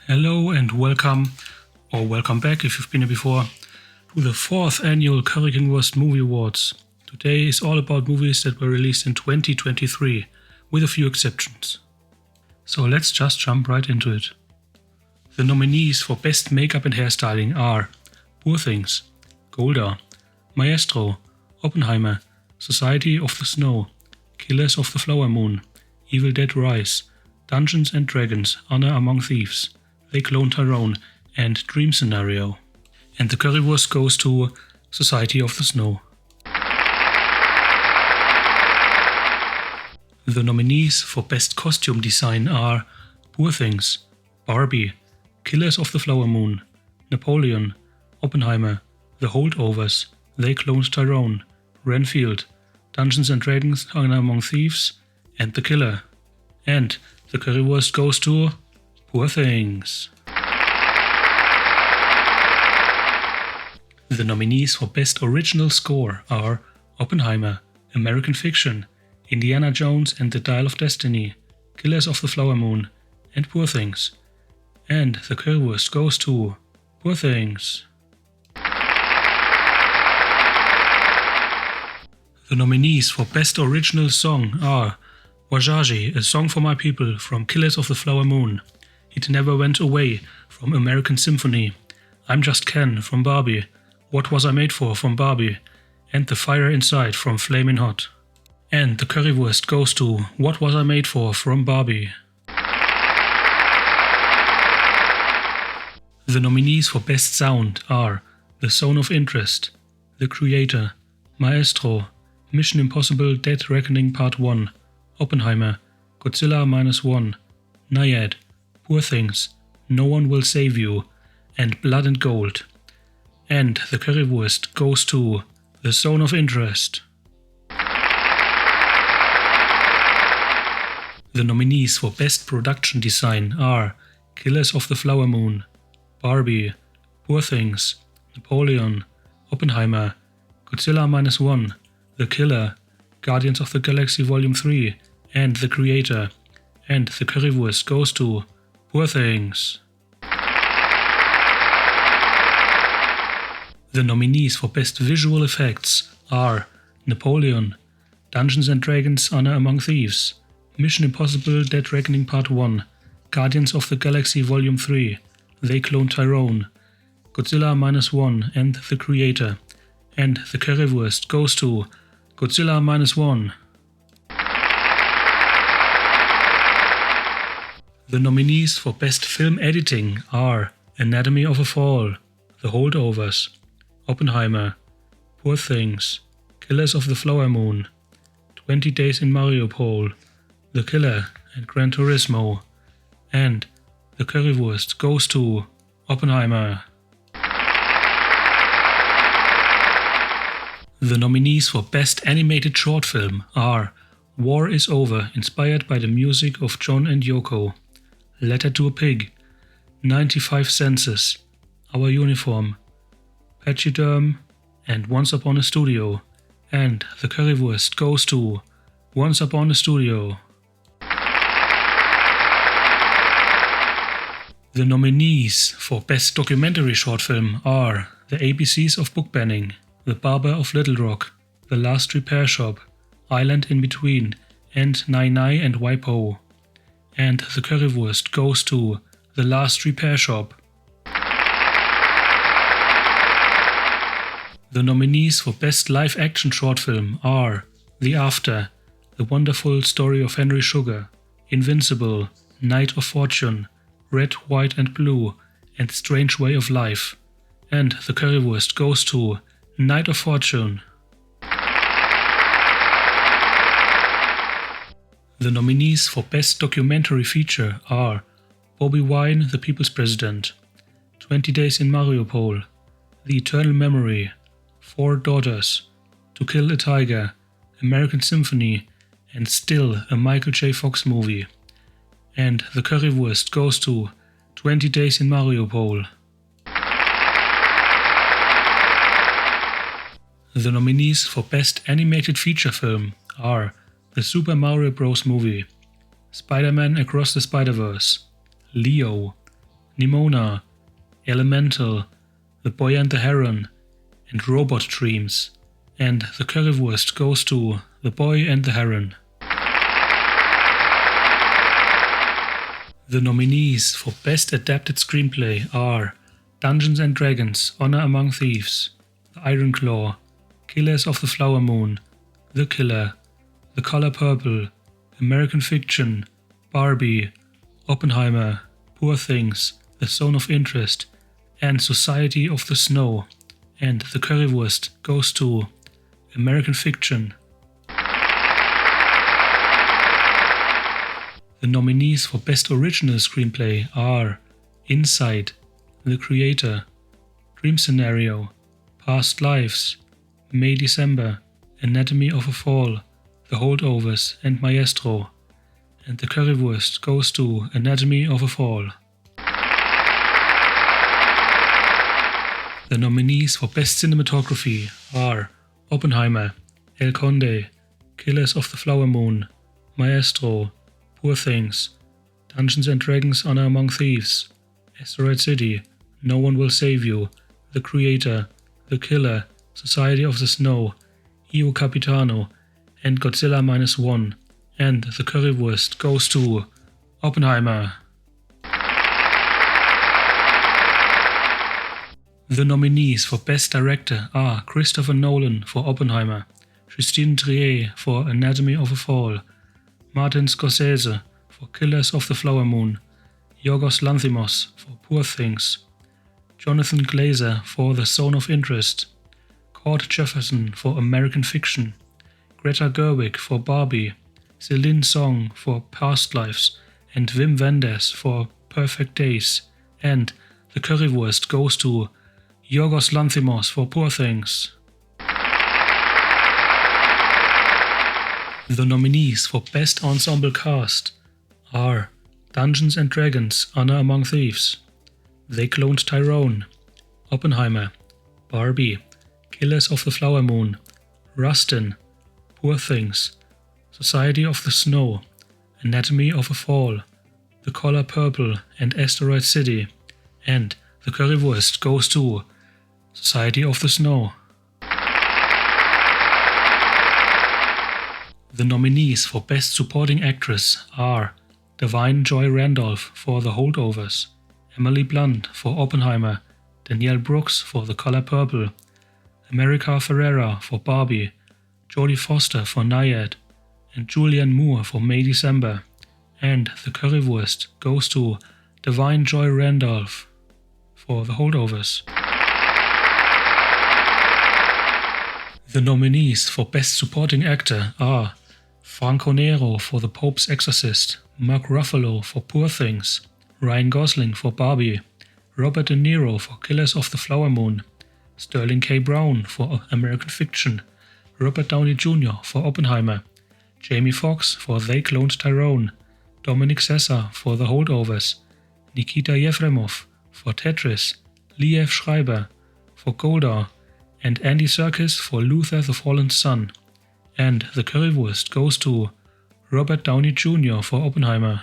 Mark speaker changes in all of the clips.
Speaker 1: Hello and welcome, or welcome back if you've been here before, to the 4th annual CurryKingWurst Movie Awards. Today is all about movies that were released in 2023, with a few exceptions. So let's just jump right into it. The nominees for Best Makeup and Hairstyling are Poor Things, Golda, Maestro, Oppenheimer, Society of the Snow, Killers of the Flower Moon, Evil Dead Rise, Dungeons and Dragons, Honor Among Thieves, They Clone Tyrone, and Dream Scenario. And the currywurst goes to Society of the Snow. The nominees for Best Costume Design are Poor Things, Barbie, Killers of the Flower Moon, Napoleon, Oppenheimer, The Holdovers, They Cloned Tyrone, Renfield, Dungeons and Dragons, Honor Among Thieves, and The Killer. And the currywurst goes to Poor Things. The nominees for Best Original Score are Oppenheimer, American Fiction, Indiana Jones and the Dial of Destiny, Killers of the Flower Moon, and Poor Things. And the currywurst goes to Poor Things. The nominees for Best Original Song are Wajaji, A Song for My People from Killers of the Flower Moon, It Never Went Away from American Symphony, I'm Just Ken from Barbie, What Was I Made For from Barbie, and The Fire Inside from Flamin' Hot. And the currywurst goes to What Was I Made For from Barbie. The nominees for Best Sound are The Zone of Interest, The Creator, Maestro, Mission Impossible Dead Reckoning Part 1, Oppenheimer, Godzilla -1, Naiad, Poor Things, No One Will Save You, and Blood and Gold. And the currywurst goes to The Zone of Interest. The nominees for Best Production Design are Killers of the Flower Moon, Barbie, Poor Things, Napoleon, Oppenheimer, Godzilla -1, The Killer, Guardians of the Galaxy Volume 3, and The Creator. And the currywurst goes to Poor Things. The nominees for Best Visual Effects are Napoleon, Dungeons and Dragons Honor Among Thieves, Mission Impossible Dead Reckoning Part 1, Guardians of the Galaxy Volume 3, They Clone Tyrone, Godzilla -1 and The Creator. And the currywurst goes to Godzilla -1. The nominees for Best Film Editing are Anatomy of a Fall, The Holdovers, Oppenheimer, Poor Things, Killers of the Flower Moon, 20 Days in Mariupol, The Killer, and Gran Turismo. And the currywurst goes to Oppenheimer. The nominees for Best Animated Short Film are War Is Over, inspired by the music of John and Yoko, Letter to a Pig, 95 Senses, Our Uniform, Pachyderm, and Once Upon a Studio. And the currywurst goes to Once Upon a Studio. The nominees for Best Documentary Short Film are The ABCs of Book Banning, The Barber of Little Rock, The Last Repair Shop, Island in Between, and Nai Nai and Waipo. And the currywurst goes to The Last Repair Shop. The nominees for Best Live Action Short Film are The After, The Wonderful Story of Henry Sugar, Invincible, Night of Fortune, Red, White and Blue, and Strange Way of Life. And the currywurst goes to Night of Fortune. The nominees for Best Documentary Feature are Bobi Wine, The People's President, 20 Days in Mariupol, The Eternal Memory, Four Daughters, To Kill a Tiger, American Symphony, and Still, a Michael J. Fox movie. And the currywurst goes to 20 Days in Mariupol. The nominees for Best Animated Feature Film are The Super Mario Bros. Movie, Spider-Man Across the Spider-Verse, Leo, Nimona, Elemental, The Boy and the Heron, and Robot Dreams. And the Currywurst goes to The Boy and the Heron. The nominees for Best Adapted Screenplay are Dungeons & Dragons: Honor Among Thieves, The Iron Claw, Killers of the Flower Moon, The Killer, The Color Purple, American Fiction, Barbie, Oppenheimer, Poor Things, The Zone of Interest, and Society of the Snow. And the Currywurst goes to American Fiction. The nominees for Best Original Screenplay are Inside, The Creator, Dream Scenario, Past Lives, May December, Anatomy of a Fall, The Holdovers, and Maestro. And the Currywurst goes to Anatomy of a Fall. The nominees for Best Cinematography are Oppenheimer, El Conde, Killers of the Flower Moon, Maestro, Poor Things, Dungeons & Dragons: Honor Among Thieves, Asteroid City, No One Will Save You, The Creator, The Killer, Society of the Snow, Io Capitano, and Godzilla -1. And the Currywurst goes to Oppenheimer. The nominees for Best Director are Christopher Nolan for Oppenheimer, Justine Triet for Anatomy of a Fall, Martin Scorsese for Killers of the Flower Moon, Yorgos Lanthimos for Poor Things, Jonathan Glazer for The Zone of Interest, Cord Jefferson for American Fiction, Greta Gerwig for Barbie, Celine Song for Past Lives, and Wim Wenders for Perfect Days. And the Currywurst goes to Yorgos Lanthimos for Poor Things. The nominees for Best Ensemble Cast are Dungeons & Dragons: Honor Among Thieves, They Cloned Tyrone, Oppenheimer, Barbie, Killers of the Flower Moon, Rustin, Poor Things, Society of the Snow, Anatomy of a Fall, The Color Purple, and Asteroid City. And the Currywurst goes to Society of the Snow. The nominees for Best Supporting Actress are Divine Joy Randolph for The Holdovers, Emily Blunt for Oppenheimer, Danielle Brooks for The Color Purple, America Ferrera for Barbie, Jodie Foster for Nyad, and Julianne Moore for May December. And the Currywurst goes to Divine Joy Randolph for The Holdovers. The nominees for Best Supporting Actor are Franco Nero for The Pope's Exorcist, Mark Ruffalo for Poor Things, Ryan Gosling for Barbie, Robert De Niro for Killers of the Flower Moon, Sterling K. Brown for American Fiction, Robert Downey Jr. for Oppenheimer, Jamie Foxx for They Cloned Tyrone, Dominic Sessa for The Holdovers, Nikita Yefremov for Tetris, Lee F. Schreiber for Goldar, and Andy Serkis for Luther the Fallen Son. And the Currywurst goes to Robert Downey Jr. for Oppenheimer.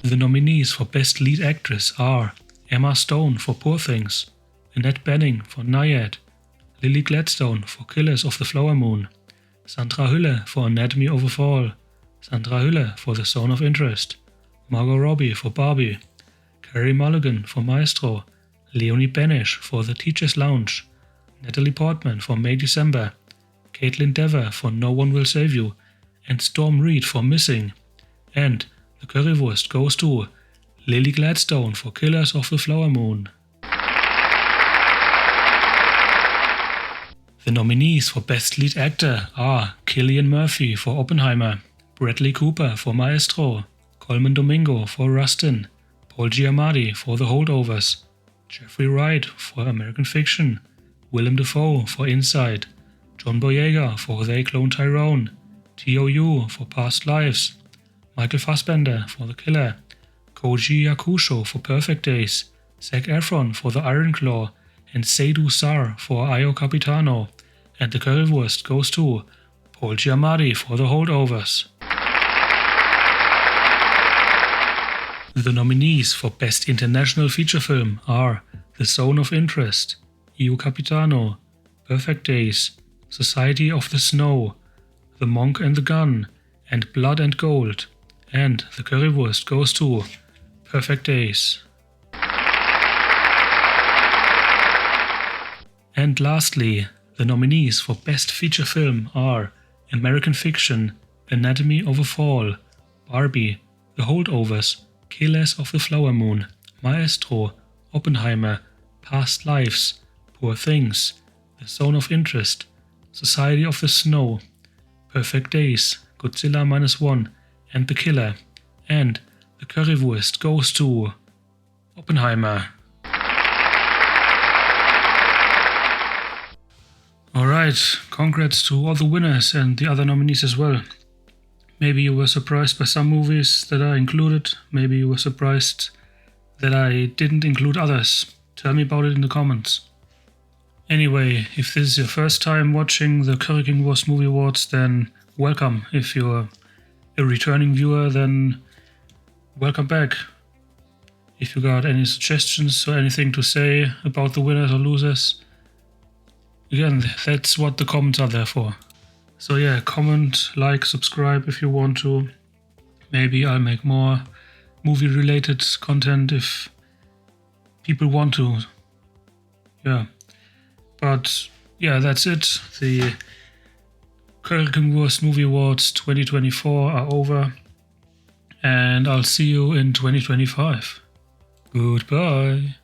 Speaker 1: The nominees for Best Lead Actress are Emma Stone for Poor Things, Annette Bening for Nyad, Lily Gladstone for Killers of the Flower Moon, Sandra Hülle for Anatomy of a Fall, Sandra Hülle for The Zone of Interest, Margot Robbie for Barbie, Carey Mulligan for Maestro, Leonie Benesch for The Teacher's Lounge, Natalie Portman for May December, Caitlin Dever for No One Will Save You, and Storm Reed for Missing. And the Currywurst goes to Lily Gladstone for Killers of the Flower Moon. The nominees for Best Lead Actor are Cillian Murphy for Oppenheimer, Bradley Cooper for Maestro, Colman Domingo for Rustin, Paul Giamatti for The Holdovers, Jeffrey Wright for American Fiction, Willem Dafoe for Inside, John Boyega for They Cloned Tyrone, T.O.U. for Past Lives, Michael Fassbender for The Killer, Koji Yakusho for Perfect Days, Zac Efron for The Iron Claw, and Seydou Sar for Io Capitano. And the Currywurst goes to Paul Giamatti for The Holdovers. The nominees for Best International Feature Film are The Zone of Interest, Io Capitano, Perfect Days, Society of the Snow, The Monk and the Gun, and Blood and Gold. And the Currywurst goes to Perfect Days. And lastly, the nominees for Best Feature Film are American Fiction, Anatomy of a Fall, Barbie, The Holdovers, Killers of the Flower Moon, Maestro, Oppenheimer, Past Lives, Poor Things, The Zone of Interest, Society of the Snow, Perfect Days, Godzilla -1, and The Killer. And the Currywurst goes to Oppenheimer. Alright, congrats to all the winners and the other nominees as well. Maybe you were surprised by some movies that are included, maybe you were surprised that I didn't include others. Tell me about it in the comments. Anyway, if this is your first time watching the CurryKingWurst Movie Awards, then welcome. If you're a returning viewer, then welcome back. If you got any suggestions or anything to say about the winners or losers, again, that's what the comments are there for. So yeah, comment, like, subscribe if you want to. Maybe I'll make more movie-related content if people want to. Yeah. But yeah, that's it. The CurryKingWurst Movie Awards 2024 are over. And I'll see you in 2025. Goodbye.